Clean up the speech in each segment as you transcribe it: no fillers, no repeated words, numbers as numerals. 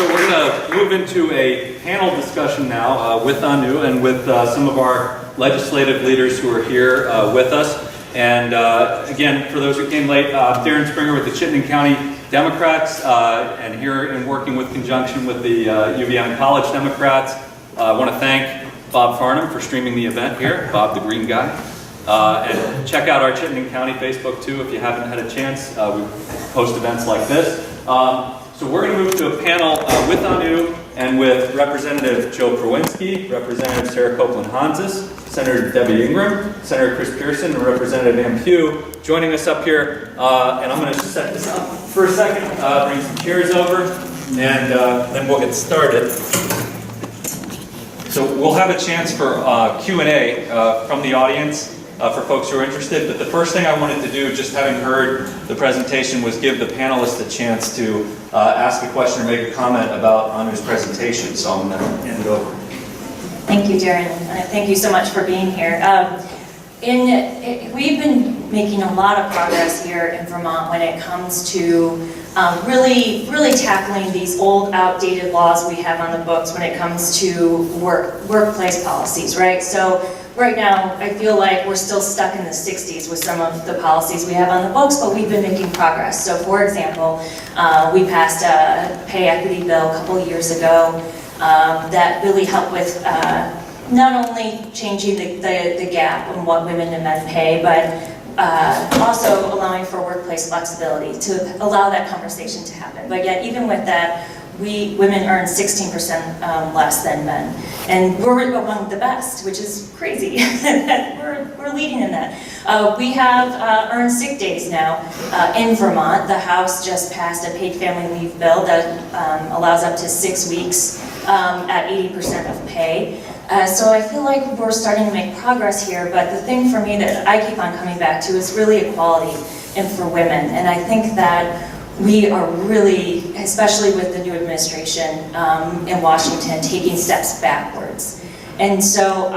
So we're going to move into a panel discussion now with Anu and with some of our legislative leaders who are here with us. And again, for those who came late, Darren Springer with the Chittenden County Democrats, and here in working with conjunction with the UVM College Democrats. I want to thank Bob Farnham for streaming the event here, Bob the green guy. And check out our Chittenden County Facebook too if you haven't had a chance. We post events like this. So we're going to move to a panel with Anu and with Representative Joe Prawinski, Representative Sarah Copeland-Hanzis, Senator Debbie Ingram, Senator Chris Pearson, and Representative Ann Pugh joining us up here. And I'm going to set this up for a second, bring some chairs over, and then we'll get started. So we'll have a chance for Q&A from the audience. For folks who are interested, but the first thing I wanted to do, just having heard the presentation, was give the panelists a chance to ask a question or make a comment about Anu's presentation. So I'm going to hand it over. Thank you, Darren. Thank you so much for being here. We've been making a lot of progress here in Vermont when it comes to really tackling these old, outdated laws we have on the books when it comes to workplace policies, right? So right now, I feel like we're still stuck in the 60s with some of the policies we have on the books, but we've been making progress. So for example, we passed a pay equity bill a couple of years ago that really helped with not only changing the gap in what women and men pay, but also allowing for workplace flexibility to allow that conversation to happen. But yet, even with that, women earn 16% less than men. And we're among the best, which is crazy. we're leading in that. We have earned sick days now in Vermont. The House just passed a paid family leave bill that allows up to 6 weeks at 80% of pay. So I feel like we're starting to make progress here, but the thing for me that I keep on coming back to is really equality and for women. And I think that we are really, especially with the new administration in Washington, taking steps backwards. And so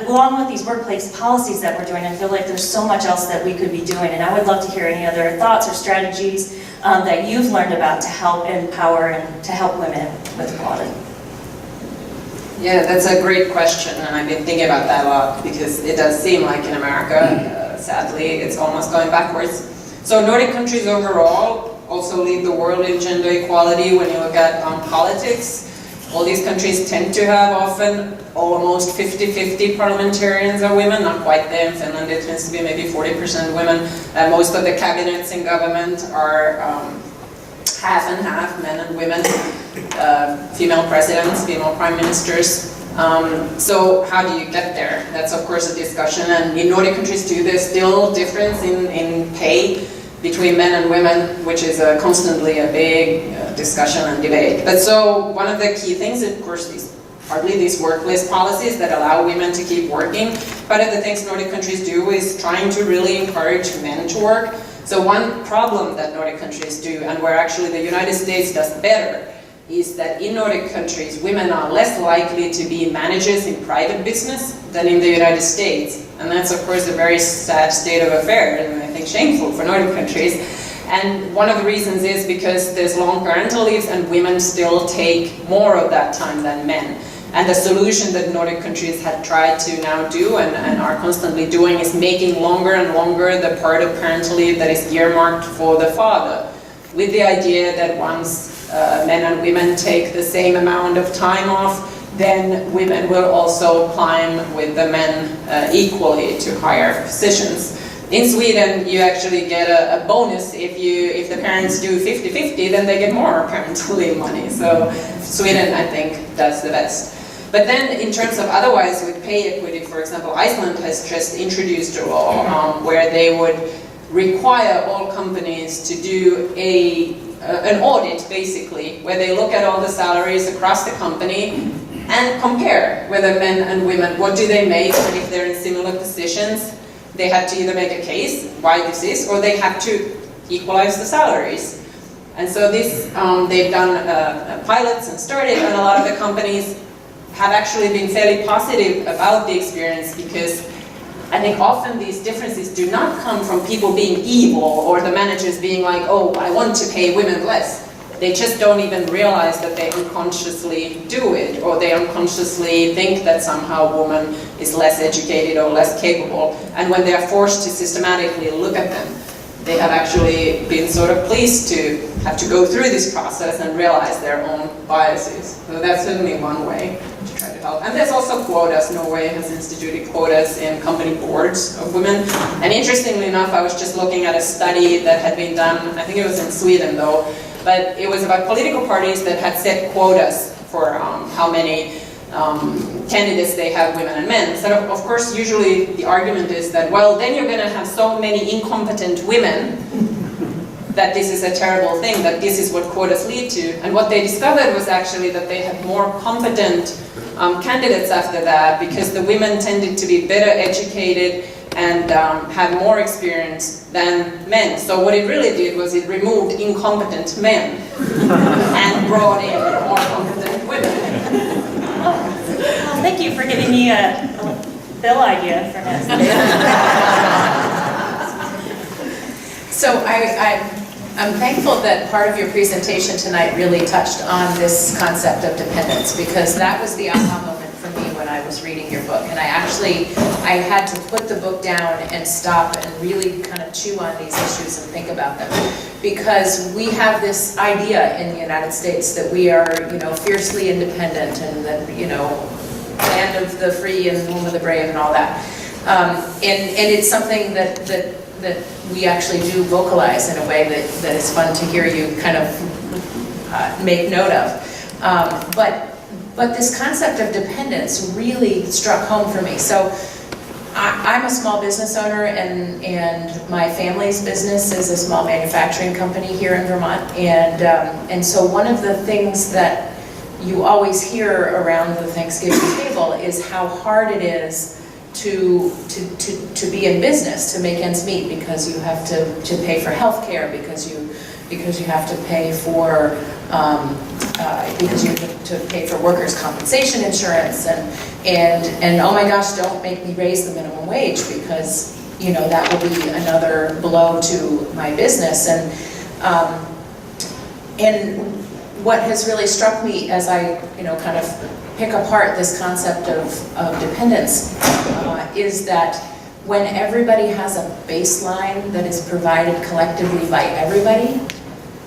along with these workplace policies that we're doing, I feel like there's so much else that we could be doing. And I would love to hear any other thoughts or strategies that you've learned about to help empower and to help women with equality. Yeah, that's a great question, and I've been thinking about that a lot because it does seem like in America, sadly, it's almost going backwards. So Nordic countries overall also lead the world in gender equality. When you look at politics, all these countries tend to have often almost 50-50 parliamentarians are women, not quite there. In Finland it tends to be maybe 40% women. Most of the cabinets in government are half and half, men and women, female presidents, female prime ministers. So how do you get there? That's of course a discussion, and in Nordic countries too, there's still difference in pay between men and women, which is constantly a big discussion and debate. But so one of the key things, of course, partly these workplace policies that allow women to keep working. Part of the things Nordic countries do is trying to really encourage men to work. So one problem that Nordic countries do, and where actually the United States does better, is that in Nordic countries, women are less likely to be managers in private business than in the United States. And that's of course a very sad state of affairs, and I think shameful for Nordic countries. And one of the reasons is because there's long parental leaves and women still take more of that time than men. And the solution that Nordic countries have tried to now do and are constantly doing is making longer and longer the part of parental leave that is earmarked for the father, with the idea that once men and women take the same amount of time off, then women will also climb with the men equally to higher positions. In Sweden, you actually get a bonus if the parents do 50-50, then they get more parental leave money. So Sweden, I think, does the best. But then in terms of otherwise with pay equity, for example, Iceland has just introduced a law where they would require all companies to do an audit, basically, where they look at all the salaries across the company and compare whether men and women, what do they make, and if they're in similar positions, they have to either make a case why this is, or they have to equalize the salaries. And so this, they've done pilots and started, and a lot of the companies have actually been fairly positive about the experience, because I think often these differences do not come from people being evil or the managers being like, oh, I want to pay women less. they just don't even realize that they unconsciously do it, or they unconsciously think that somehow a woman is less educated or less capable. And when they are forced to systematically look at them, they have actually been sort of pleased to have to go through this process and realize their own biases. So that's certainly one way to try to help. And there's also quotas. Norway has instituted quotas in company boards of women. And interestingly enough, I was just looking at a study that had been done, I think it was in Sweden though, but it was about political parties that had set quotas for how many candidates they have, women and men. So of course, usually the argument is that, well, then you're going to have so many incompetent women that this is a terrible thing, that this is what quotas lead to. And what they discovered was actually that they had more competent candidates after that, because the women tended to be better educated and had more experience than men. So what it really did was it removed incompetent men and brought in more competent women. Well, thank you for giving me a bill idea for next. So I'm thankful that part of your presentation tonight really touched on this concept of dependence, because that was the aha moment for me when I was reading your book. And I had to put the book down and stop and really kind of chew on these issues and think about them. Because we have this idea in the United States that we are, fiercely independent, and that, land of the free and home of the brave and all that. And it's something that we actually do vocalize in a way that is fun to hear you kind of make note of. But this concept of dependence really struck home for me. So I'm a small business owner, and my family's business is a small manufacturing company here in Vermont. And so one of the things that you always hear around the Thanksgiving table is how hard it is to be in business, to make ends meet, because you have to pay for health care, because you have to pay for workers' compensation insurance, and oh my gosh, don't make me raise the minimum wage, because that will be another blow to my business. And what has really struck me as I kind of pick apart this concept of dependence is that when everybody has a baseline that is provided collectively by everybody,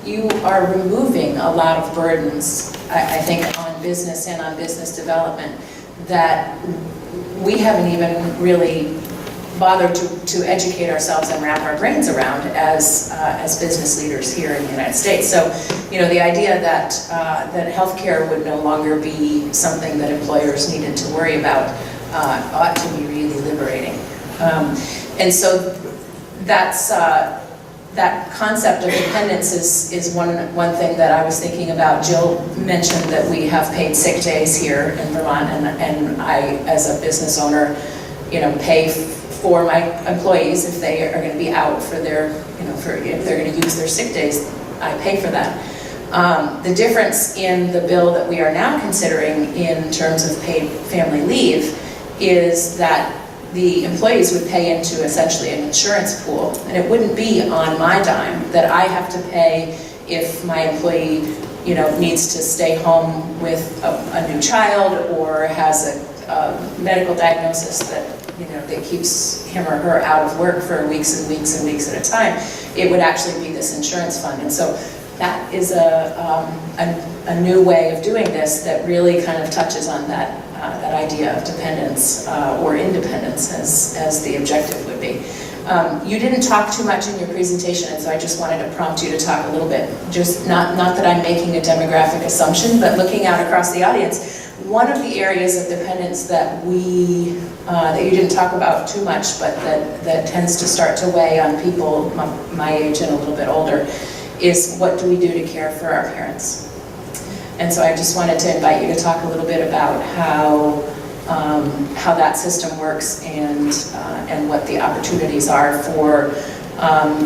you are removing a lot of burdens, I think, on business and on business development that we haven't even really bothered to educate ourselves and wrap our brains around as business leaders here in the United States. So, the idea that healthcare would no longer be something that employers needed to worry about ought to be really liberating. And so that concept of dependence is one thing that I was thinking about. Jill mentioned that we have paid sick days here in Vermont, and I, as a business owner, pay for my employees if they are going to be out for their, if they're going to use their sick days, I pay for that. The difference in the bill that we are now considering in terms of paid family leave is that the employees would pay into essentially an insurance pool, and it wouldn't be on my dime that I have to pay if my employee, needs to stay home with a new child, or has a medical diagnosis that that keeps him or her out of work for weeks and weeks and weeks at a time. It would actually be this insurance fund, and so that is a new way of doing this that really kind of touches on that idea of dependence or independence as the objective would be. You didn't talk too much in your presentation, and so I just wanted to prompt you to talk a little bit. Just not that I'm making a demographic assumption, but looking out across the audience, one of the areas of dependence that that you didn't talk about too much, but that tends to start to weigh on people my age and a little bit older, is what do we do to care for our parents? And so I just wanted to invite you to talk a little bit about how that system works, and what the opportunities are for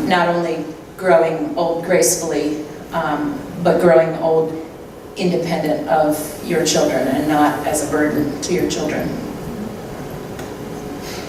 not only growing old gracefully, but growing old independent of your children and not as a burden to your children.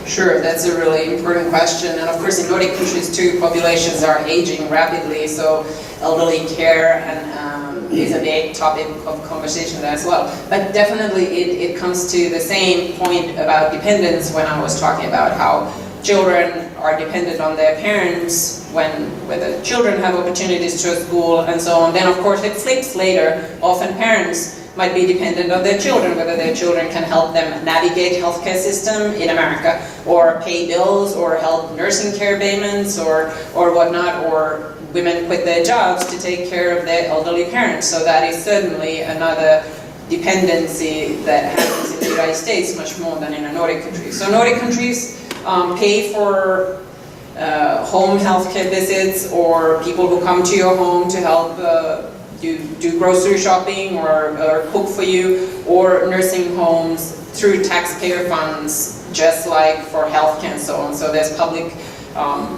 Sure, that's a really important question. And of course, in Nordic countries too, populations are aging rapidly, so elderly care and is a big topic of conversation there as well. But definitely it comes to the same point about dependence when I was talking about how children are dependent on their parents when the children have opportunities to school and so on. Then of course it flips later. Often parents might be dependent on their children, whether their children can help them navigate healthcare system in America, or pay bills, or help nursing care payments, or whatnot, or women quit their jobs to take care of their elderly parents. So that is certainly another dependency that happens in the United States much more than in the Nordic countries. So Nordic countries pay for home healthcare visits, or people who come to your home to help do grocery shopping or cook for you, or nursing homes through taxpayer funds, just like for healthcare and so on. So there's public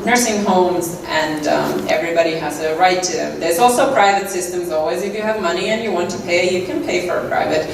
nursing homes, and everybody has a right to them. There's also private systems always. If you have money and you want to pay, you can pay for private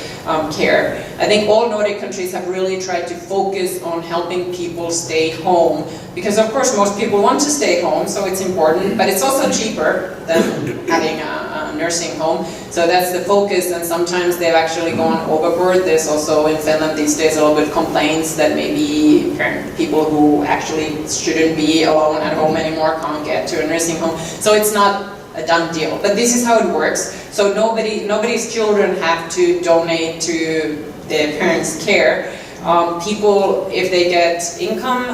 care. I think all Nordic countries have really tried to focus on helping people stay home, because of course most people want to stay home, so it's important, but it's also cheaper than having a nursing home. So that's the focus, and sometimes they've actually gone overboard. There's also in Finland these days a little bit complaints that maybe people who actually shouldn't be alone at home anymore can't get to a nursing home. So it's not a done deal, but this is how it works. So nobody's children have to donate to their parents' care. People, if they get income,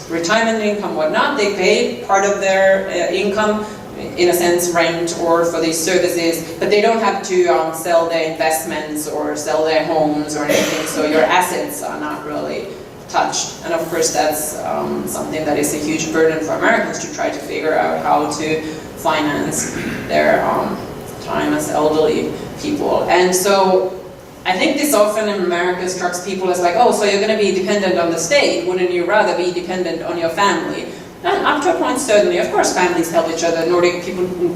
retirement income, whatnot, they pay part of their income, in a sense, rent or for these services, but they don't have to sell their investments or sell their homes or anything, so your assets are not really touched. And of course that's something that is a huge burden for Americans to try to figure out how to finance their time as elderly people. And so I think this often in America strikes people as like, oh, so you're going to be dependent on the state, wouldn't you rather be dependent on your family? And up to a point, certainly, of course, families help each other. Nordic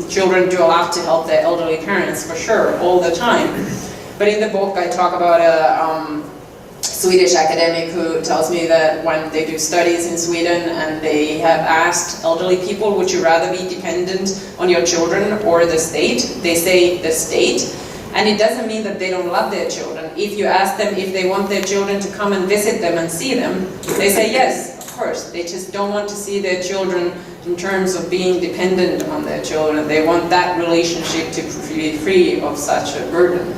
children do a lot to help their elderly parents, for sure, all the time. But in the book, I talk about a Swedish academic who tells me that when they do studies in Sweden and they have asked elderly people, would you rather be dependent on your children or the state? They say the state. And it doesn't mean that they don't love their children. If you ask them if they want their children to come and visit them and see them, they say yes. Of course, they just don't want to see their children in terms of being dependent on their children. They want that relationship to be free of such a burden.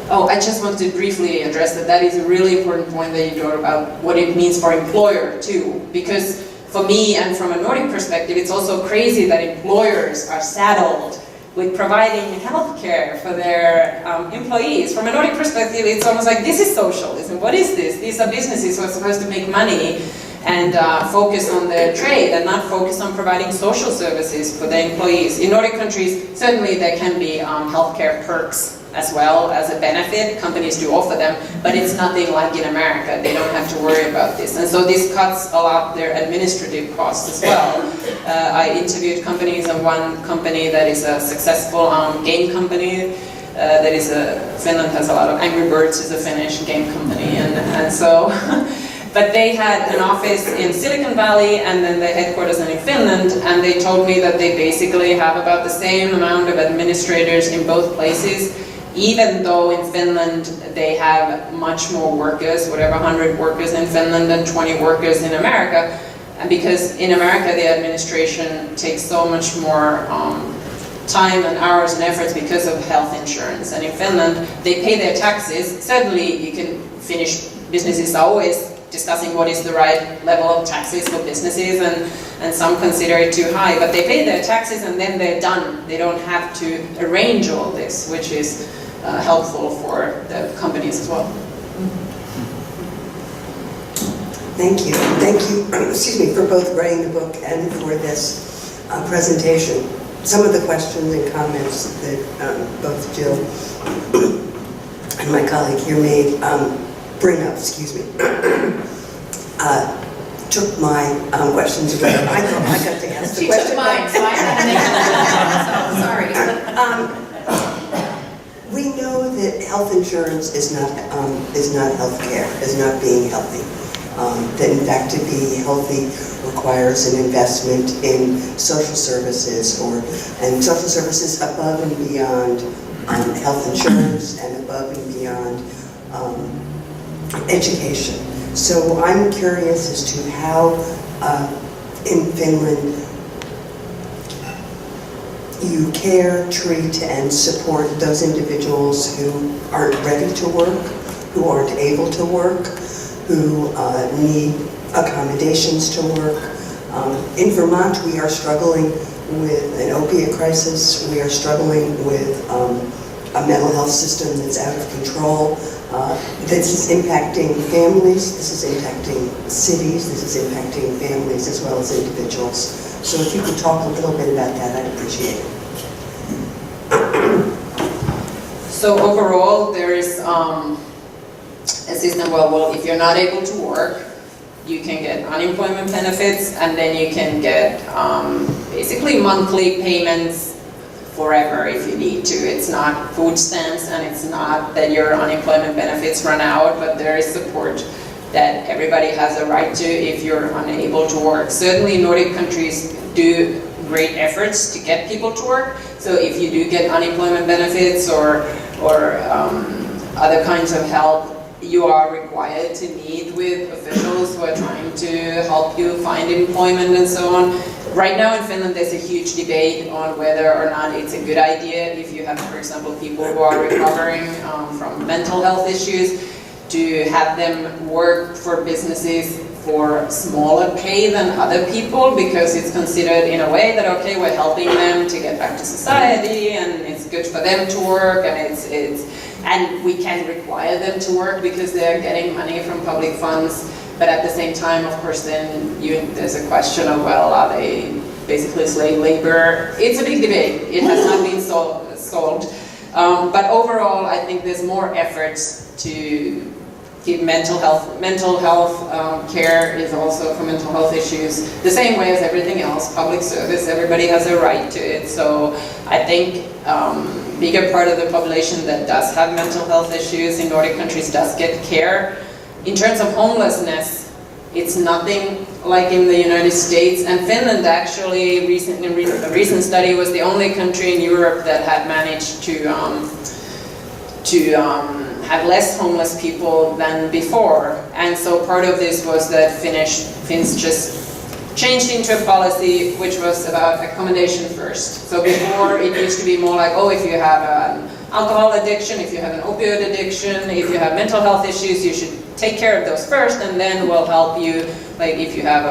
Oh, I just want to briefly address that is a really important point that you talked about, what it means for employer too. Because for me and from a Nordic perspective, it's also crazy that employers are saddled with providing health care for their employees. From a Nordic perspective, it's almost like, this is socialism. What is this? These are businesses who are supposed to make money and focus on their trade and not focus on providing social services for their employees. In Nordic countries, certainly there can be healthcare perks as well as a benefit. Companies do offer them, but it's nothing like in America. They don't have to worry about this. And so this cuts a lot their administrative costs as well. I interviewed companies, and one company that is a successful game company, Finland has a lot of, Angry Birds is a Finnish game company, and so, but they had an office in Silicon Valley and then the headquarters in Finland, and they told me that they basically have about the same amount of administrators in both places, even though in Finland they have much more workers, whatever, 100 workers in Finland and 20 workers in America. And because in America the administration takes so much more time and hours and efforts because of health insurance. And in Finland they pay their taxes. Certainly you can finish, businesses are always discussing what is the right level of taxes for businesses, and some consider it too high, but they pay their taxes and then they're done. They don't have to arrange all this, which is helpful for the companies as well. Thank you. Thank you, excuse me, for both writing the book and for this presentation. Some of the questions and comments that both Jill and my colleague here made, took my questions away. I thought I got to ask the question. She took mine, so I had to make sorry. We know that health insurance is not health care, is not being healthy. That in fact to be healthy requires an investment in social services and social services above and beyond health insurance and above and beyond education. So I'm curious as to how in Finland you care, treat, and support those individuals who aren't ready to work, who aren't able to work, who need accommodations to work. In Vermont, we are struggling with an opiate crisis. We are struggling with a mental health system that's out of control. This is impacting families, this is impacting cities, this is impacting families as well as individuals. So if you could talk a little bit about that, I'd appreciate it. So overall, there is a system where, well, if you're not able to work, you can get unemployment benefits, and then you can get basically monthly payments forever if you need to. It's not food stamps, and it's not that your unemployment benefits run out, but there is support that everybody has a right to if you're unable to work. Certainly Nordic countries do great efforts to get people to work. So if you do get unemployment benefits or other kinds of help, you are required to meet with officials who are trying to help you find employment and so on. Right now in Finland there's a huge debate on whether or not it's a good idea if you have, for example, people who are recovering from mental health issues to have them work for businesses for smaller pay than other people, because it's considered in a way that, okay, we're helping them to get back to society and it's good for them to work, and and we can require them to work because they're getting money from public funds. But at the same time, of course, then there's a question of, well, are they basically slave labor? It's a big debate. It has not been solved. But overall, I think there's more efforts to give mental health care is also for mental health issues, the same way as everything else, public service, everybody has a right to it. So I think bigger part of the population that does have mental health issues in Nordic countries does get care. In terms of homelessness, it's nothing like in the United States, and Finland actually, a recent study was the only country in Europe that had managed to have less homeless people than before. And so part of this was that Finns just changed into a policy which was about accommodation first. So before it used to be more like, oh, if you have an alcohol addiction, if you have an opioid addiction, if you have mental health issues, you should take care of those first, and then we'll help you. Like if you have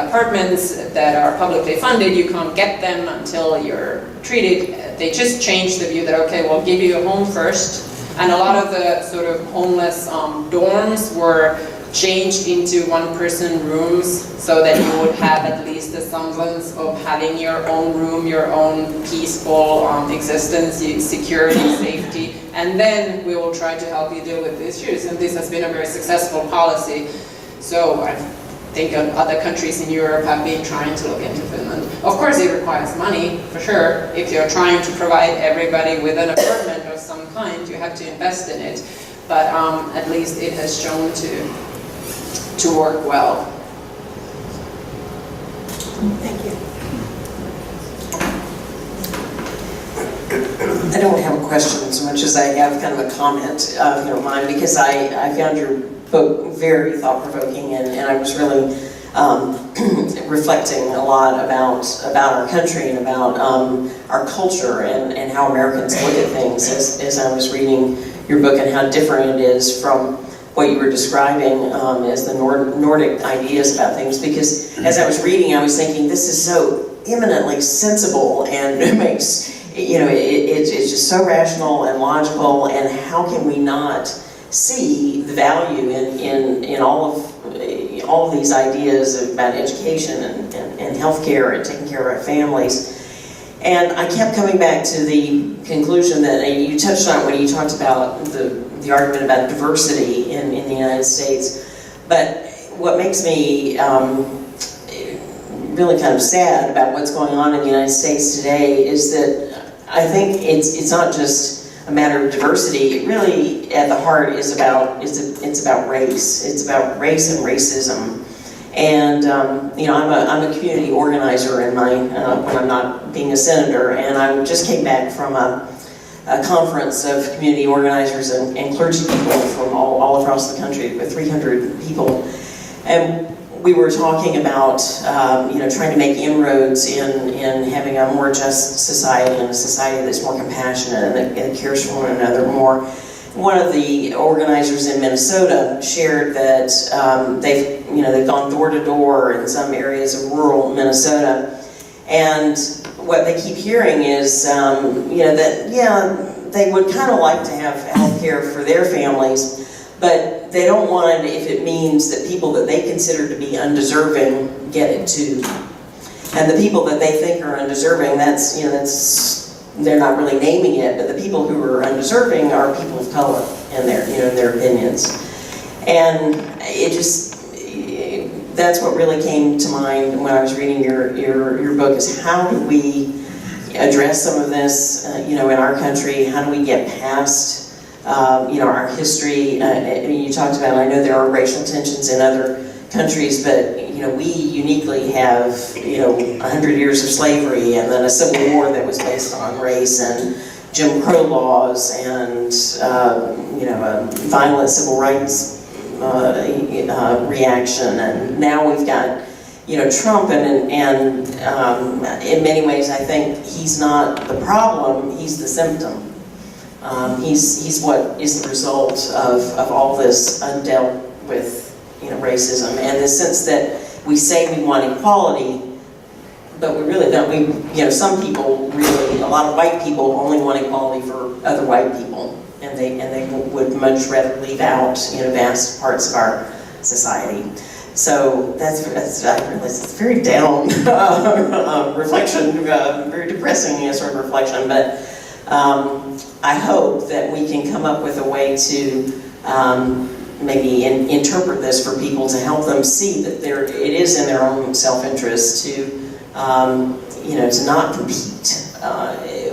apartments that are publicly funded, you can't get them until you're treated. They just changed the view that, okay, we'll give you a home first. And a lot of the sort of homeless dorms were changed into one-person rooms so that you would have at least a semblance of having your own room, your own peaceful existence, security, safety. And then we will try to help you deal with the issues. And this has been a very successful policy. So I think other countries in Europe have been trying to look into Finland. Of course it requires money, for sure. If you're trying to provide everybody with an apartment of some kind, you have to invest in it. But at least it has shown to work well. Thank you. I don't have a question so much as I have kind of a comment, if you don't mind, because I found your book very thought-provoking, and I was really reflecting a lot about our country and about our culture and how Americans look at things as I was reading your book, and how different it is from what you were describing as the Nordic ideas about things. Because as I was reading, I was thinking, this is so eminently sensible, and it makes, it's just so rational and logical, and how can we not see the value in all of these ideas about education and healthcare and taking care of our families. And I kept coming back to the conclusion that you touched on when you talked about the argument about diversity in the United States. But what makes me really kind of sad about what's going on in the United States today is that I think it's not just a matter of diversity. It really, at the heart, it's about race. It's about race and racism. And I'm a community organizer in my when I'm not being a senator, and I just came back from a conference of community organizers and clergy people from all across the country, with 300 people, and we were talking about trying to make inroads in having a more just society, and a society that's more compassionate and that cares for one another more. One of the organizers in Minnesota shared that they've gone door to door in some areas of rural Minnesota, and what they keep hearing is that they would kind of like to have health care for their families, but they don't want it if it means that people that they consider to be undeserving get it too. And the people that they think are undeserving, they're not really naming it, but the people who are undeserving are people of color in their opinions. And that's what really came to mind when I was reading your book, is how do we address some of this, in our country? How do we get past, our history? You talked about, I know there are racial tensions in other countries, but we uniquely have 100 years of slavery, and then a civil war that was based on race, and Jim Crow laws, and a violent civil rights reaction, and now we've got Trump, and in many ways I think he's not the problem, he's the symptom. He's what is the result of all this undealt with racism, and the sense that we say we want equality, but we really don't. Some people really, a lot of white people only want equality for other white people, and they would much rather leave out vast parts of our society. So I realize it's very down reflection, very depressing sort of reflection, but I hope that we can come up with a way to maybe interpret this for people, to help them see that it is in their own self-interest to not compete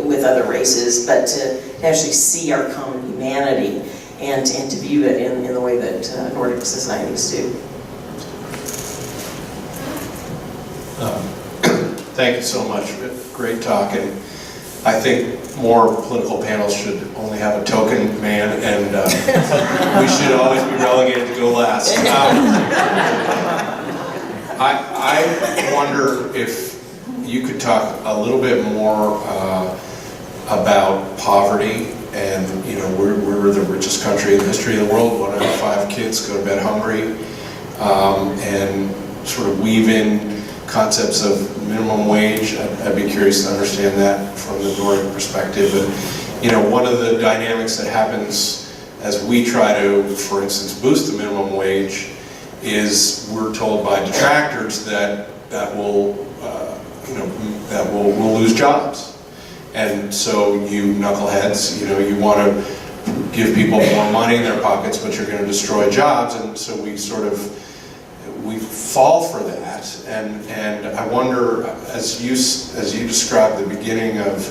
with other races, but to actually see our common humanity and to view it in the way that Nordic societies do. Thank you so much. Great talk, and I think more political panels should only have a token man, and we should always be relegated to go last. I wonder if you could talk a little bit more about poverty, and we're the richest country in the history of the world. 1 out of 5 kids go to bed hungry, and sort of weave in concepts of minimum wage. I'd be curious to understand that from the Nordic perspective. And one of the dynamics that happens as we try to, for instance, boost the minimum wage is we're told by detractors that we'll lose jobs. And so you knuckleheads, you want to give people more money in their pockets, but you're going to destroy jobs, and so we fall for that. And I wonder, as you described the beginning of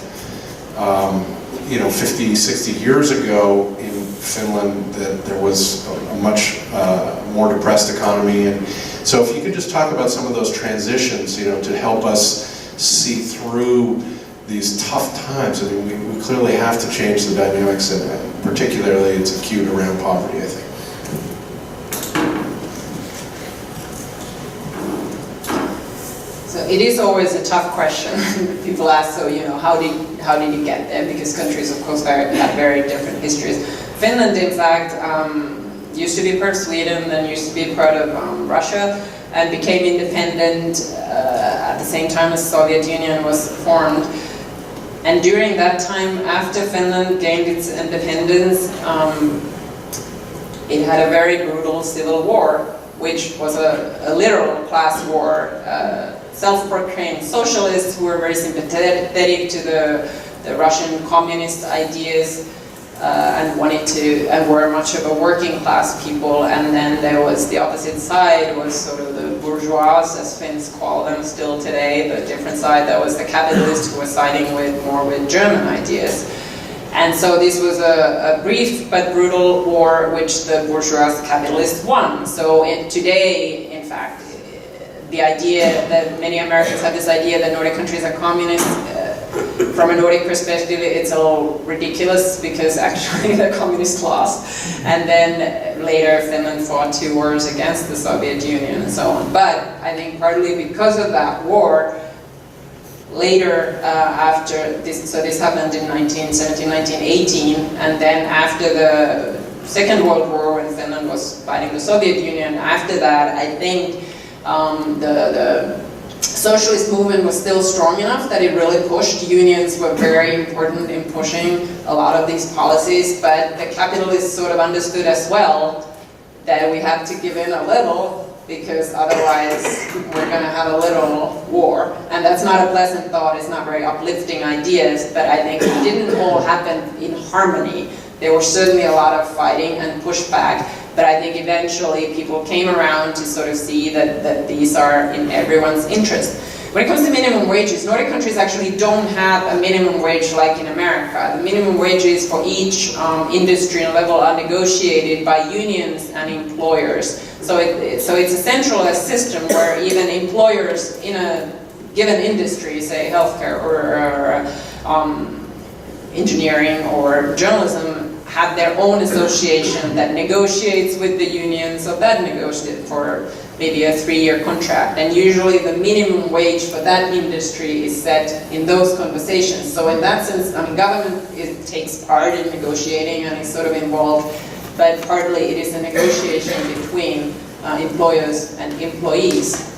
50, 60 years ago in Finland, that there was a much more depressed economy. And so if you could just talk about some of those transitions, to help us see through these tough times. I mean, we clearly have to change the dynamics, and particularly it's acute around poverty, I think. So it is always a tough question. People ask, so how did you get there? Because countries, of course, have very different histories. Finland, in fact, used to be part of Sweden, then used to be part of Russia, and became independent at the same time as the Soviet Union was formed. And during that time, after Finland gained its independence, it had a very brutal civil war, which was a literal class war. Self-proclaimed socialists who were very sympathetic to the Russian communist ideas and were much of a working class people. And then there was the opposite side, was sort of the bourgeois, as Finns call them still today. The different side, that was the capitalists who were siding more with German ideas. And so this was a brief but brutal war which the bourgeois capitalists won. So today, in fact, the idea that many Americans have this idea that Nordic countries are communist. From a Nordic perspective, it's a little ridiculous because actually they're communist class. And then later Finland fought 2 wars against the Soviet Union and so on. But I think partly because of that war, later after this, so this happened in 1917, 1918, and then after the Second World War when Finland was fighting the Soviet Union, after that I think the socialist movement was still strong enough that it really pushed. Unions were very important in pushing a lot of these policies, but the capitalists sort of understood as well that we have to give in a little because otherwise we're going to have a little war. And that's not a pleasant thought, it's not very uplifting ideas, but I think it didn't all happen in harmony. There was certainly a lot of fighting and pushback, but I think eventually people came around to sort of see that these are in everyone's interest. When it comes to minimum wages, Nordic countries actually don't have a minimum wage like in America. The minimum wages for each industry and level are negotiated by unions and employers. So it's a centralized system where even employers in a given industry, say healthcare or engineering or journalism, have their own association that negotiates with the union, so that negotiates for maybe a 3-year contract. And usually the minimum wage for that industry is set in those conversations. So in that sense, I mean, government takes part in negotiating and is sort of involved, but partly it is a negotiation between employers and employees.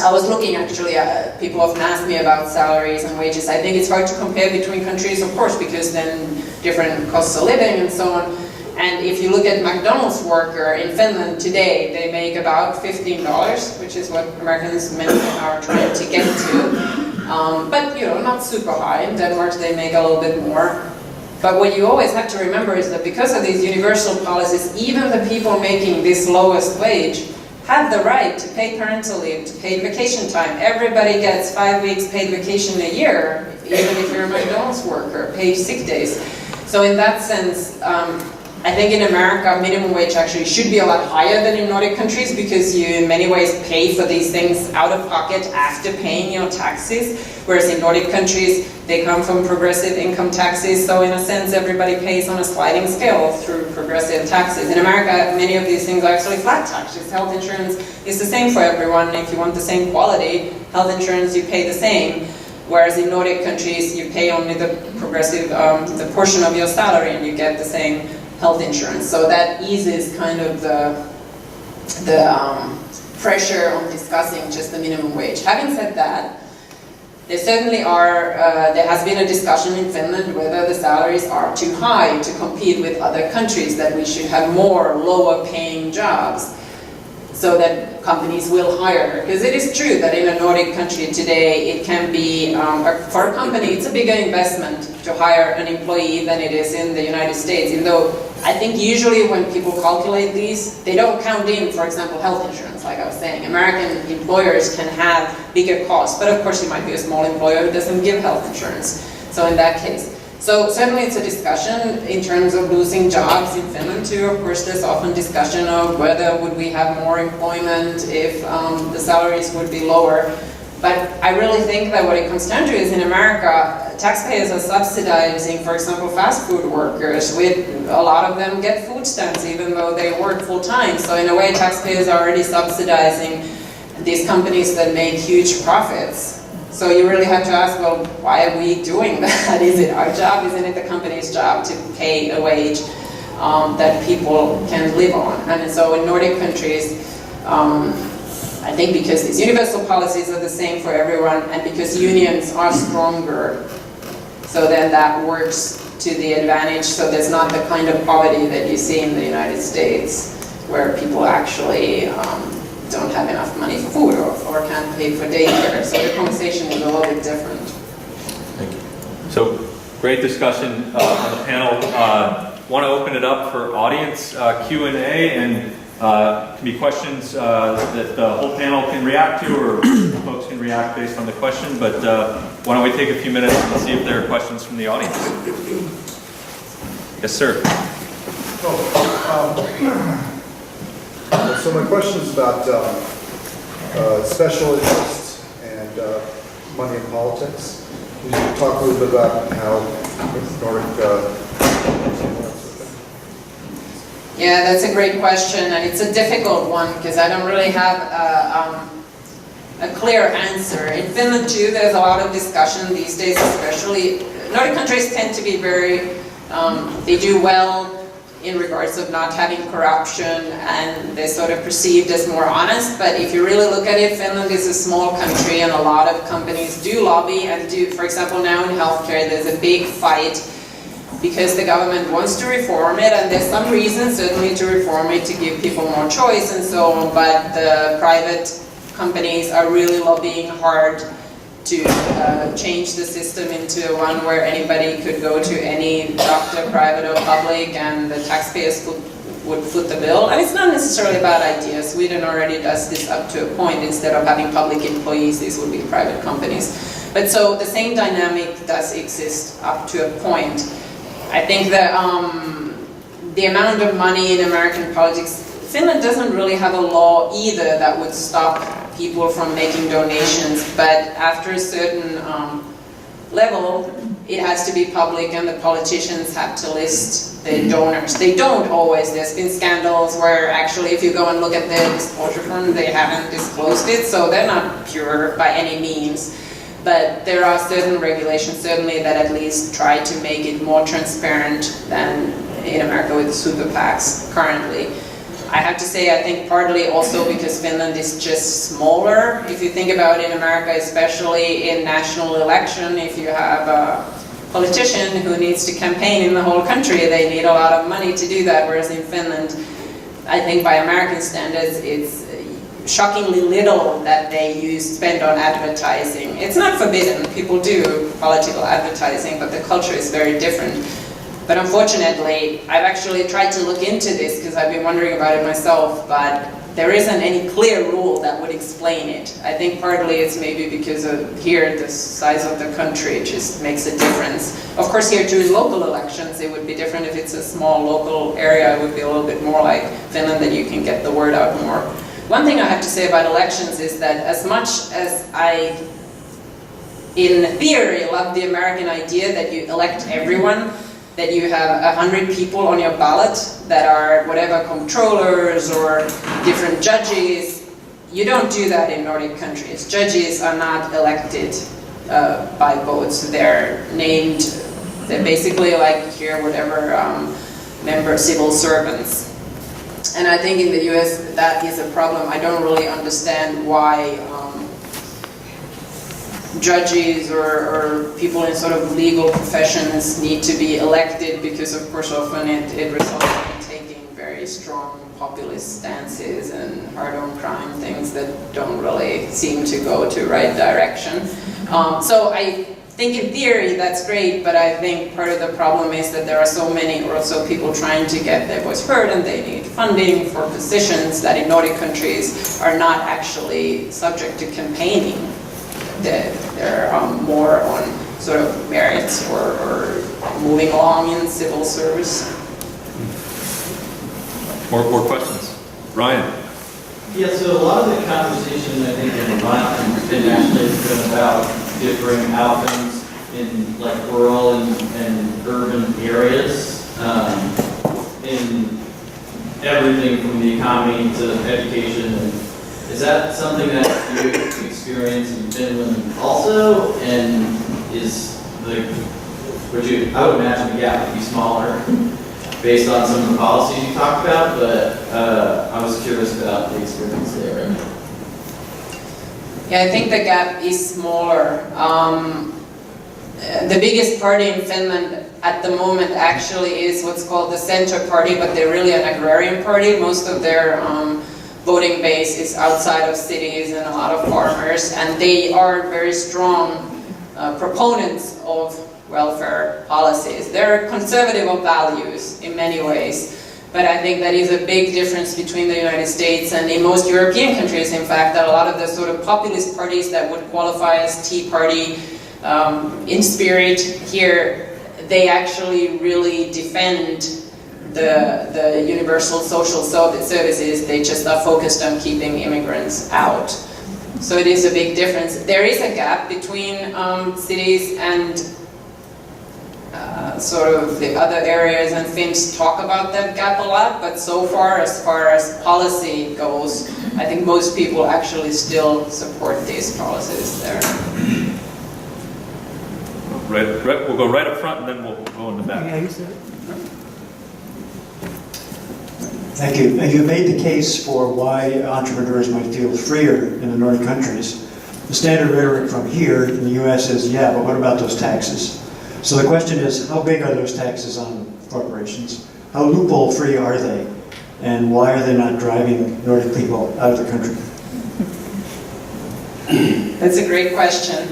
I was looking actually, people often ask me about salaries and wages. I think it's hard to compare between countries, of course, because then different costs of living and so on. And if you look at McDonald's worker in Finland today, they make about $15, which is what Americans many are trying to get to. But you know, not super high. In Denmark they make a little bit more. But what you always have to remember is that because of these universal policies, even the people making this lowest wage have the right to pay parental leave, to paid vacation time. Everybody gets 5 weeks paid vacation a year, even if you're a McDonald's worker, paid sick days. So in that sense, I think in America, minimum wage actually should be a lot higher than in Nordic countries because you in many ways pay for these things out of pocket after paying your taxes, whereas in Nordic countries, they come from progressive income taxes, so in a sense everybody pays on a sliding scale through progressive taxes. In America, many of these things are actually flat taxes. Health insurance is the same for everyone. If you want the same quality, health insurance, you pay the same. Whereas in Nordic countries, you pay only the progressive, the portion of your salary and you get the same health insurance. So that eases kind of the pressure on discussing just the minimum wage. Having said that, there certainly are, there has been a discussion in Finland whether the salaries are too high to compete with other countries, that we should have more lower paying jobs so that companies will hire. Because it is true that in a Nordic country today, it can be, for a company, it's a bigger investment to hire an employee than it is in the United States, even though I think usually when people calculate these, they don't count in, for example, health insurance, like I was saying. American employers can have bigger costs, but of course you might be a small employer who doesn't give health insurance. So in that case. So certainly it's a discussion in terms of losing jobs in Finland too. Of course there's often discussion of whether would we have more employment if the salaries would be lower. But I really think that what it comes down to is in America, taxpayers are subsidizing, for example, fast food workers. A lot of them get food stamps even though they work full time. So in a way, taxpayers are already subsidizing these companies that make huge profits. So you really have to ask, well, why are we doing that? Is it our job? Isn't it the company's job to pay a wage that people can live on? And so in Nordic countries, I think because these universal policies are the same for everyone and because unions are stronger, so then that works to the advantage, so there's not the kind of poverty that you see in the United States where people actually don't have enough money for food or can't pay for daycare. So the conversation is a little bit different. Thank you. So great discussion on the panel. Want to open it up for audience Q&A, and can be questions that the whole panel can react to, or folks can react based on the question. But why don't we take a few minutes and see if there are questions from the audience? Yes, sir. So my question is about special interests and money in politics. Can you talk a little bit about how Nordic Yeah, that's a great question, and it's a difficult one because I don't really have a clear answer. In Finland too, there's a lot of discussion these days, especially Nordic countries tend to be very, they do well in regards of not having corruption, and they're sort of perceived as more honest. But if you really look at it, Finland is a small country, and a lot of companies do lobby and do, for example, now in healthcare, there's a big fight because the government wants to reform it, and there's some reason certainly to reform it to give people more choice and so on, but the private companies are really lobbying hard to change the system into one where anybody could go to any doctor, private or public, and the taxpayers would foot the bill. And it's not necessarily a bad idea. Sweden already does this up to a point. Instead of having public employees, these would be private companies. But so the same dynamic does exist up to a point. I think that the amount of money in American politics, Finland doesn't really have a law either that would stop people from making donations, but after a certain level, it has to be public, and the politicians have to list the donors. They don't always. There's been scandals where actually if you go and look at the disclosure form, they haven't disclosed it, so they're not pure by any means. But there are certain regulations, certainly, that at least try to make it more transparent than in America with the super PACs currently. I have to say, I think partly also because Finland is just smaller. If you think about it in America, especially in national election, if you have a politician who needs to campaign in the whole country, they need a lot of money to do that, whereas in Finland, I think by American standards, it's shockingly little that they spend on advertising. It's not forbidden, people do political advertising, but the culture is very different. But unfortunately, I've actually tried to look into this because I've been wondering about it myself, but there isn't any clear rule that would explain it. I think partly it's maybe because of here, the size of the country just makes a difference. Of course, here too, local elections, it would be different if it's a small local area. It would be a little bit more like Finland, that you can get the word out more. One thing I have to say about elections is that as much as I, in theory, love the American idea that you elect everyone, that you have 100 people on your ballot that are whatever controllers or different judges, you don't do that in Nordic countries. Judges are not elected by votes. They're named, they're basically like here, whatever member civil servants. And I think in the US that is a problem. I don't really understand why judges or people in sort of legal professions need to be elected, because of course often it results in taking very strong populist stances and hard on crime, things that don't really seem to go to right direction. So I think in theory that's great, but I think part of the problem is that there are so many also people trying to get their voice heard, and they need funding for positions that in Nordic countries are not actually subject to campaigning. They're more on sort of merits or moving along in civil service. More questions? Ryan? Yeah, so a lot of the conversation, I think, in Vermont and internationally has been about differing outcomes in like rural and urban areas, in everything from the economy to education. And is that something that you experience in Finland also? And is I would imagine the gap would be smaller based on some of the policies you talked about, but I was curious about the experience there. Yeah, I think the gap is smaller. The biggest party in Finland at the moment actually is what's called the Center Party, but they're really an agrarian party. Most of their voting base is outside of cities and a lot of farmers, and they are very strong proponents of welfare policies. They're conservative of values in many ways, but I think that is a big difference between the United States and in most European countries, in fact, that a lot of the sort of populist parties that would qualify as Tea Party in spirit here, they actually really defend the universal social services. They just are focused on keeping immigrants out. So it is a big difference. There is a gap between cities and sort of the other areas, and Finns talk about that gap a lot, but so far as policy goes, I think most people actually still support these policies there. Right, we'll go right up front and then we'll go in the back. Thank you. You made the case for why entrepreneurs might feel freer in the Nordic countries. The standard rhetoric from here in the US is, yeah, but what about those taxes? So the question is, how big are those taxes on corporations? How loophole-free are they? And why are they not driving Nordic people out of the country? That's a great question.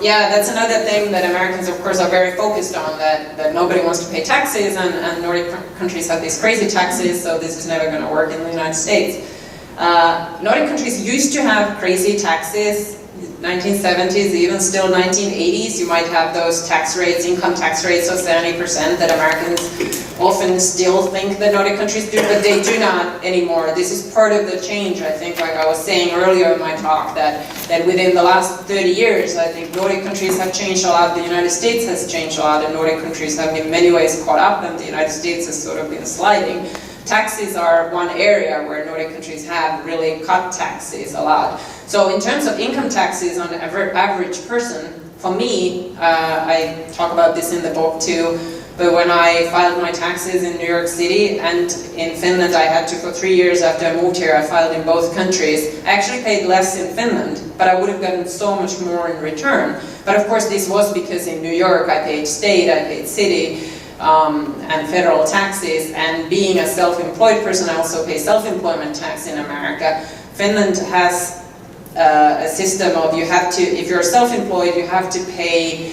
Yeah, that's another thing that Americans, of course, are very focused on, that nobody wants to pay taxes, and Nordic countries have these crazy taxes, so this is never going to work in the United States. Nordic countries used to have crazy taxes, 1970s, even still 1980s, you might have those tax rates, income tax rates of 70% that Americans often still think that Nordic countries do, but they do not anymore. This is part of the change, I think, like I was saying earlier in my talk, that within the last 30 years, I think Nordic countries have changed a lot, the United States has changed a lot, and Nordic countries have in many ways caught up, and the United States has sort of been sliding. Taxes are one area where Nordic countries have really cut taxes a lot. So in terms of income taxes on the average person, for me, I talk about this in the book too, but when I filed my taxes in New York City and in Finland, I had to, for 3 years after I moved here, I filed in both countries. I actually paid less in Finland, but I would have gotten so much more in return. But of course this was because in New York I paid state, I paid city, and federal taxes, and being a self-employed person, I also pay self-employment tax in America. Finland has a system of, you have to, if you're self-employed, you have to pay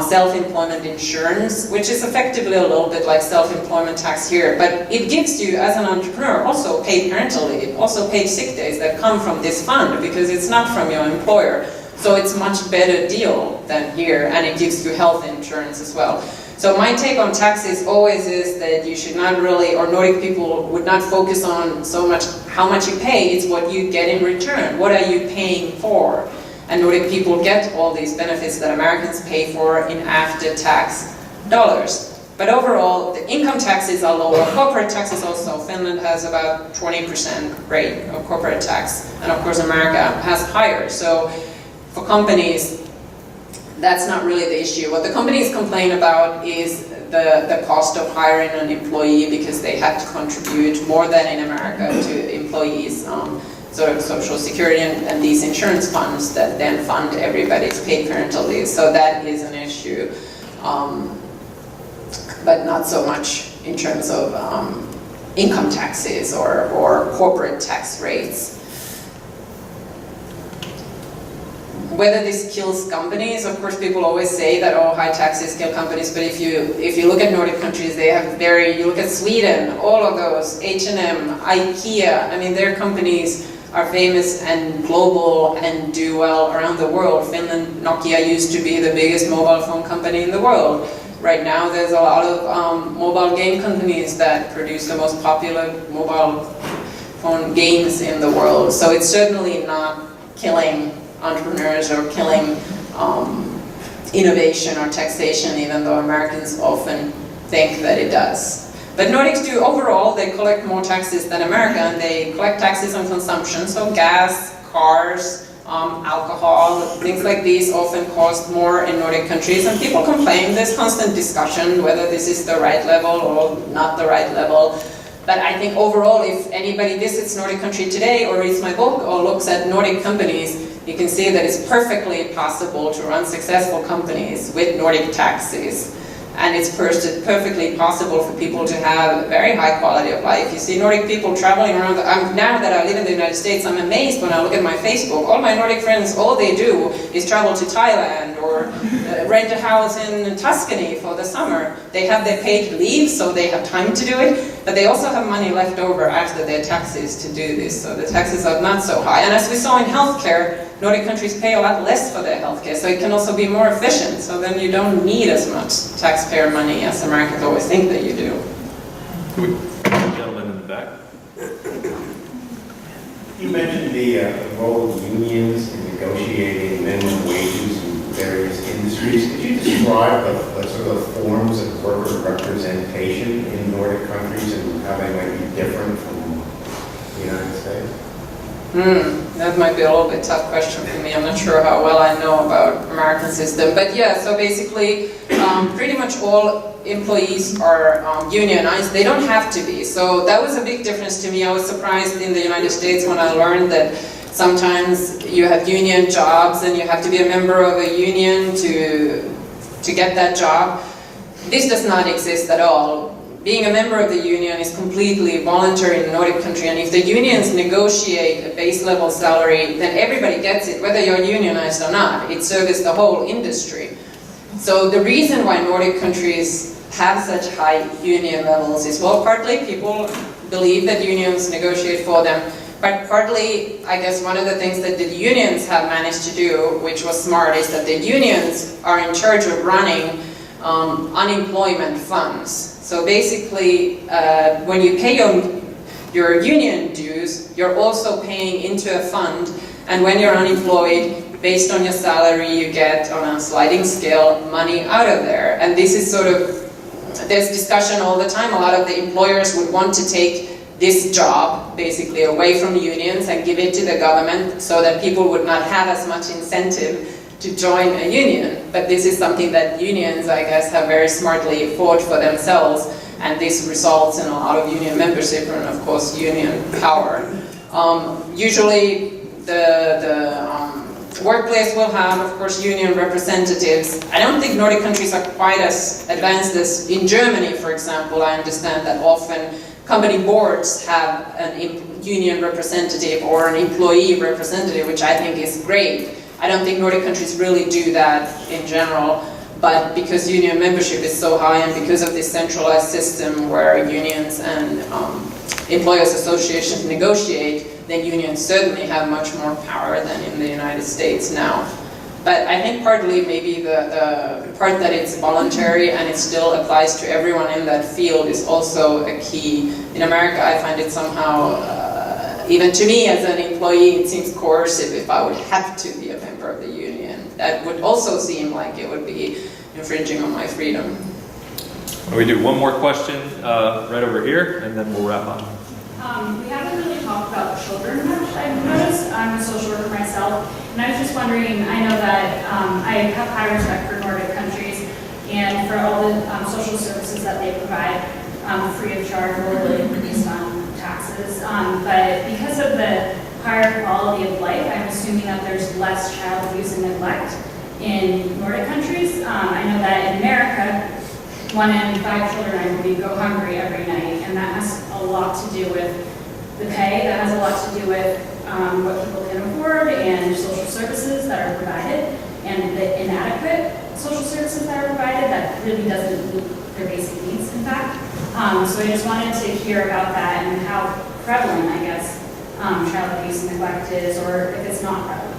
self-employment insurance, which is effectively a little bit like self-employment tax here, but it gives you, as an entrepreneur, also paid parental leave, also paid sick days that come from this fund, because it's not from your employer. So it's a much better deal than here, and it gives you health insurance as well. So my take on taxes always is that you should not really, or Nordic people would not focus on so much how much you pay, it's what you get in return. What are you paying for? And Nordic people get all these benefits that Americans pay for in after-tax dollars. But overall, the income taxes are lower. Corporate taxes also. Finland has about 20% rate of corporate tax. And of course America has higher. So for companies, that's not really the issue. What the companies complain about is the cost of hiring an employee, because they have to contribute more than in America to employees, sort of social security and these insurance funds that then fund everybody's paid parental leave. So that is an issue, but not so much in terms of income taxes or corporate tax rates. Whether this kills companies, of course people always say that, oh, high taxes kill companies, but if you look at Nordic countries, they have you look at Sweden, all of those, H&M, IKEA, I mean their companies are famous and global and do well around the world. Finland, Nokia used to be the biggest mobile phone company in the world. Right now there's a lot of mobile game companies that produce the most popular mobile phone games in the world. So it's certainly not killing entrepreneurs or killing innovation or taxation, even though Americans often think that it does. But Nordics do overall, they collect more taxes than America, and they collect taxes on consumption, so gas, cars, alcohol, things like these often cost more in Nordic countries, and people complain. There's constant discussion whether this is the right level or not the right level. But I think overall, if anybody visits Nordic country today or reads my book or looks at Nordic companies, you can see that it's perfectly possible to run successful companies with Nordic taxes. And it's perfectly possible for people to have a very high quality of life. You see Nordic people traveling around, now that I live in the United States, I'm amazed when I look at my Facebook. All my Nordic friends, all they do is travel to Thailand or rent a house in Tuscany for the summer. They have their paid leave, so they have time to do it, but they also have money left over after their taxes to do this, so the taxes are not so high. And as we saw in healthcare, Nordic countries pay a lot less for their healthcare, so it can also be more efficient, so then you don't need as much taxpayer money as Americans always think that you do. Gentleman in the back. You mentioned the role of unions in negotiating minimum wages in various industries. Could you describe the sort of forms of worker representation in Nordic countries and how they might be different from the United States? That might be a little bit tough question for me. I'm not sure how well I know about American system. But yeah, so basically, pretty much all employees are unionized. They don't have to be. So that was a big difference to me. I was surprised in the United States when I learned that sometimes you have union jobs and you have to be a member of a union to get that job. This does not exist at all. Being a member of the union is completely voluntary in the Nordic country, and if the unions negotiate a base level salary, then everybody gets it, whether you're unionized or not. It serves the whole industry. So the reason why Nordic countries have such high union levels is, well, partly people believe that unions negotiate for them, but partly, I guess one of the things that the unions have managed to do, which was smart, is that the unions are in charge of running unemployment funds. So basically, when you pay your union dues, you're also paying into a fund, and when you're unemployed, based on your salary, you get, on a sliding scale, money out of there. And this is sort of, there's discussion all the time. A lot of the employers would want to take this job, basically, away from unions and give it to the government so that people would not have as much incentive to join a union. But this is something that unions, I guess, have very smartly fought for themselves, and this results in a lot of union membership and, of course, union power. Usually, the workplace will have, of course, union representatives. I don't think Nordic countries are quite as advanced as in Germany, for example. I understand that often company boards have a union representative or an employee representative, which I think is great. I don't think Nordic countries really do that in general, but because union membership is so high and because of this centralized system where unions and employers associations negotiate, then unions certainly have much more power than in the United States now. But I think partly maybe the part that it's voluntary and it still applies to everyone in that field is also a key. In America, I find it somehow, even to me as an employee, it seems coercive if I would have to be a member of the union. That would also seem like it would be infringing on my freedom. We do one more question right over here, and then we'll wrap up. We haven't really talked about children much, I've noticed. I'm a social worker myself, and I was just wondering, I know that I have high respect for Nordic countries and for all the social services that they provide free of charge or really based on taxes. But because of the higher quality of life, I'm assuming that there's less child abuse and neglect in Nordic countries. I know that in America, 1 in 5 children, I believe, go hungry every night, and that has a lot to do with the pay, that has a lot to do with what people can afford and social services that are provided, and the inadequate social services that are provided that really doesn't meet their basic needs, in fact. So I just wanted to hear about that and how prevalent, I guess, child abuse and neglect is, or if it's not prevalent.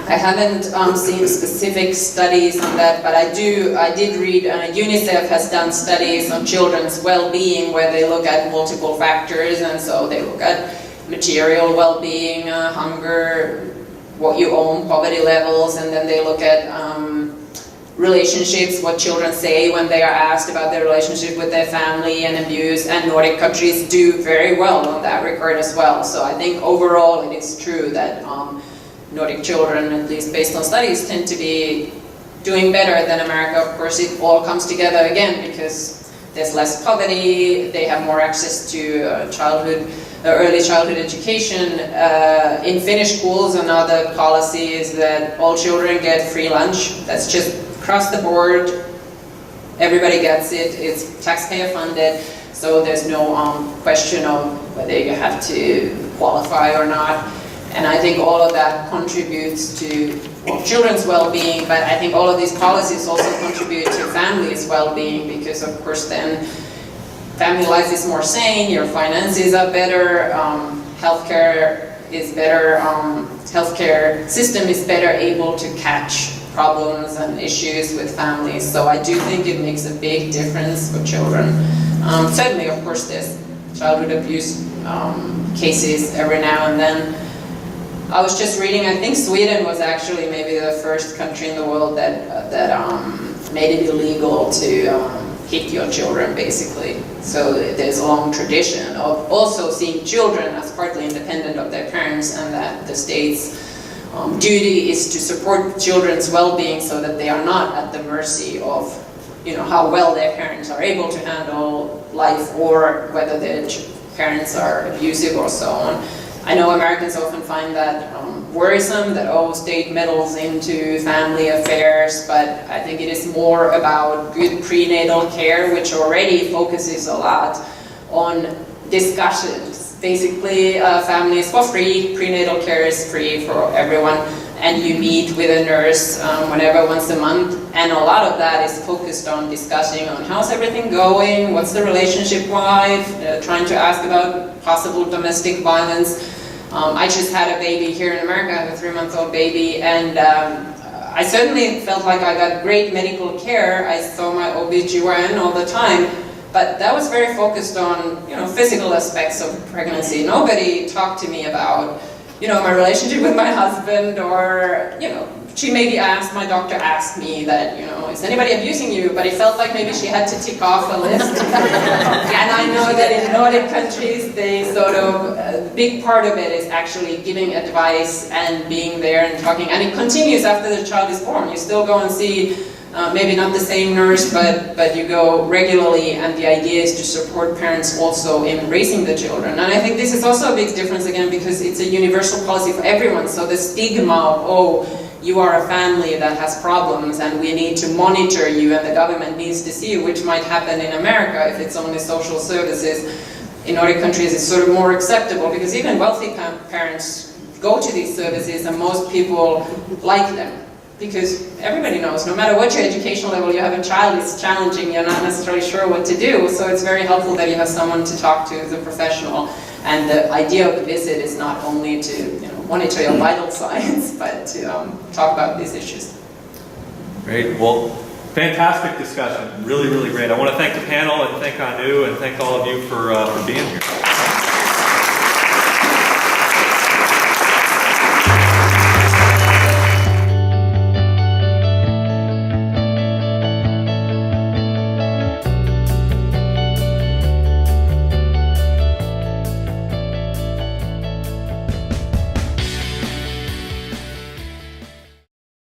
I haven't seen specific studies on that, but I did read UNICEF has done studies on children's well-being where they look at multiple factors, and so they look at material well-being, hunger, what you own, poverty levels, and then they look at relationships, what children say when they are asked about their relationship with their family and abuse, and Nordic countries do very well on that regard as well. So I think overall it is true that Nordic children, at least based on studies, tend to be doing better than America. Of course, it all comes together again because there's less poverty, they have more access to early childhood education. In Finnish schools, another policy is that all children get free lunch. That's just across the board. Everybody gets it. It's taxpayer funded, so there's no question of whether you have to qualify or not. And I think all of that contributes to children's well-being, but I think all of these policies also contribute to families' well-being because, of course, then family life is more sane, your finances are better, healthcare is better, healthcare system is better able to catch problems and issues with families. So I do think it makes a big difference for children. Certainly, of course, there's childhood abuse cases every now and then. I was just reading, I think Sweden was actually maybe the first country in the world that made it illegal to hit your children, basically. So there's a long tradition of also seeing children as partly independent of their parents, and that the state's duty is to support children's well-being so that they are not at the mercy of, how well their parents are able to handle life, or whether their parents are abusive or so on. I know Americans often find that worrisome, that state meddles into family affairs, but I think it is more about good prenatal care, which already focuses a lot on discussions. Basically, family is for free, prenatal care is free for everyone, and you meet with a nurse whenever, once a month, and a lot of that is focused on discussing on how's everything going, what's the relationship like, trying to ask about possible domestic violence. I just had a baby here in America, I have a 3-month-old baby, and I certainly felt like I got great medical care. I saw my OB/GYN all the time, but that was very focused on, physical aspects of pregnancy. Nobody talked to me about, my relationship with my husband, or, she maybe asked, my doctor asked me that, is anybody abusing you? But it felt like maybe she had to tick off a list. And I know that in Nordic countries, they a big part of it is actually giving advice and being there and talking. And it continues after the child is born. You still go and see, maybe not the same nurse, but you go regularly, and the idea is to support parents also in raising the children. And I think this is also a big difference, again, because it's a universal policy for everyone. So the stigma of, you are a family that has problems and we need to monitor you and the government needs to see you, which might happen in America if it's only social services. In Nordic countries it's sort of more acceptable, because even wealthy parents go to these services and most people like them. Because everybody knows, no matter what your educational level, you have a child, it's challenging, you're not necessarily sure what to do, so it's very helpful that you have someone to talk to as a professional. And the idea of the visit is not only to monitor your vital signs, but to talk about these issues. Great. Well, fantastic discussion. Really, really great. I want to thank the panel and thank Anu and thank all of you for being here.